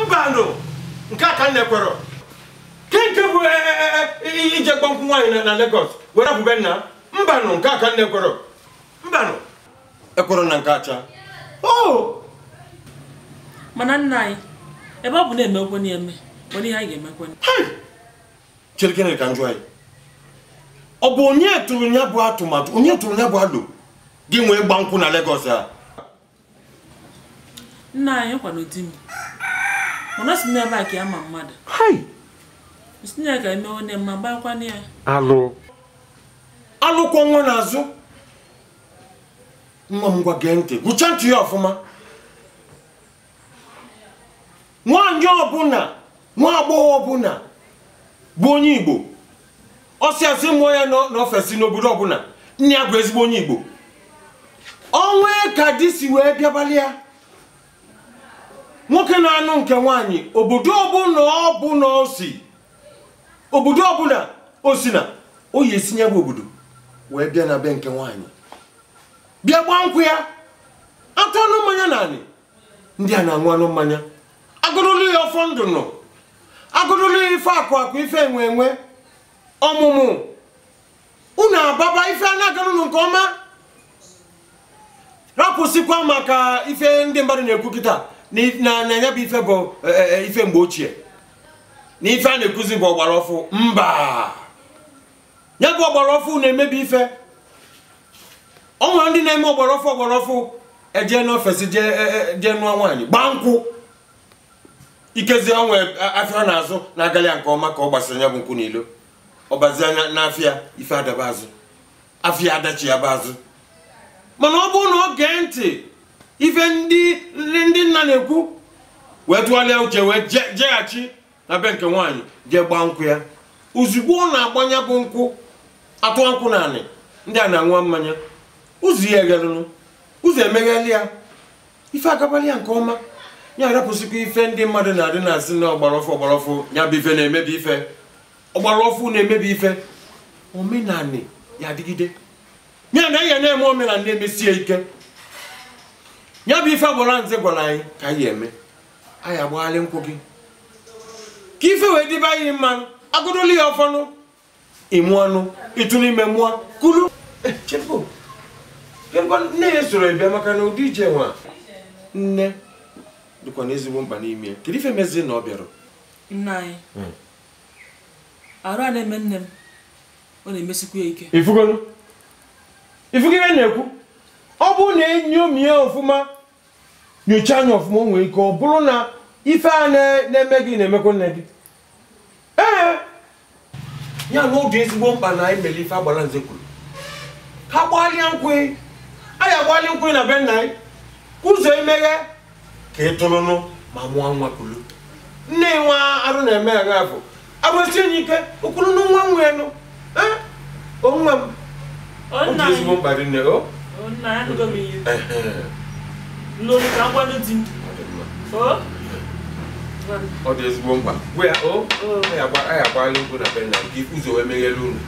mbano nka ka nekwero kenke bu ije gbanku nwanyị na Lagos were bu benna mbano nka ka nekwero mbano ekwero na nka acha oh mana nna anyị ebe ọ bụ na-emekwe n'eme onye ha ga-emekwe Chirikene ka njọ anyị ọ bụ onye tụrụ nya bụ atụmatụ onye tụrụ nya bụ alo gị nwee gbanku na Lagos a nna anyị kwano di m mana si n'ebe a ka ya ma mmadụ si na ka eme onye mma gbakwana ya alụkwọ nwa n'azụ nwa m gwa gee ntị gụcha ntị ya ọfụma nwaanyị ọbụla nwa agbọghọ ọbụla bụ onye Igbo ọsịasị mmụọ ya n'ofesi n'obodo ọbụla nne ya bụ ezigbo onye Igbo onwe ka di si wee bịabalị ya nwoke na-anụ nke nwaanyị obodo ọbụla o si na o yi esinye bụ obodo wee bịa na be nke nwaanyị bịa gbaa nkwụ ya atụ ọnụ mmanya naanị ndị a na-aṅụ anụ mmanya agụrụlụ ya ọfọ ndụ nọ agụrụlụ ya ife akụ ife enwe ọmụmụ unu ababa ife a na-agarụlụ nke ọma rapụsịkwa maka ife ndị mmadụ na-ekwu kịta na ya bụ ife bụ ife mgbe ochie na ife a na-ekuzi bụ ọgbara ọfụ mba ya bụ ọgbara ọfụ na-emebi ife ọnwa ndị na-eme ọgbara ọfụ eje n'ofesi jee nụọ nwaanyị gbaa nkwụ ikezi onwe afịa n'azụ na-agali ya nke ọma ka ọ gbasara ya bụ nkwụ n'ilo ọbazi anya n'afịa ife adaba azụ afịa adachi ya bụ azụ mana ọ bụrụ na ọ gee ntị ife ndị nna na-ekwu wee tụgharịa uche wee jeghachi na be nke nwaanyị jee gbaa nkwụ ya ozugbo ọ na-agbanye bụ nkwụ atụwa nkwụ naanị ndị a na-aṅụ mmanya ụzọ ya egelụnụ ụzọ emegheli ya ife agabalị ya nke ọma ya arapụsịkwa ife ndị mmadụ na-adị na-asị na ọgbarọfụ ya bụ ife na-emebi ife ọgbarọfụ na-emebi ife omenanị ya adịgide ya na ya na-eme omenanị na-emesie ike ya bụ ife agbara nze gwara anyị ka anyị eme anyị agbaghalị nkwụ gị ka ife wee dịbe anyị mma agụdoli ya ọfọnụ ịmụ anụ ịtụ n'ime mụọ kulu nne ya soro ebịa maka na ụdị ije nwa nne dịkwa na ezigbo mkpa n'ime ya kedu ife mezi na ọ bịara nna anyị arụ a na-eme nne m ọ na-emesikwa ya ike ifugo ife na-ekwu ọ bụ na enyomi ya ọfụma nyocha anya ọfụma nwee ike ọ bụrụ na ife a na-eme gị na-emekwa nne gị ya na oge ezigbo mkpa na anyị mere ife agbara nze kwuru ka gbalịa nkwụ anyị agbalị nkwụ na be nna anyị ụzọ emeghe ka ị tụrụnụ ma mụọ nwa kwulu nne nwa arụ na-eme agha afọ abụsi enyi ike okwulunu nwa nwenụ onwe m oge ezigbo mkpa dị nne ọ dị ezigbo mkpa anyị agbalị nkwụ na be nna anyị ka ụzọ wee meghele unu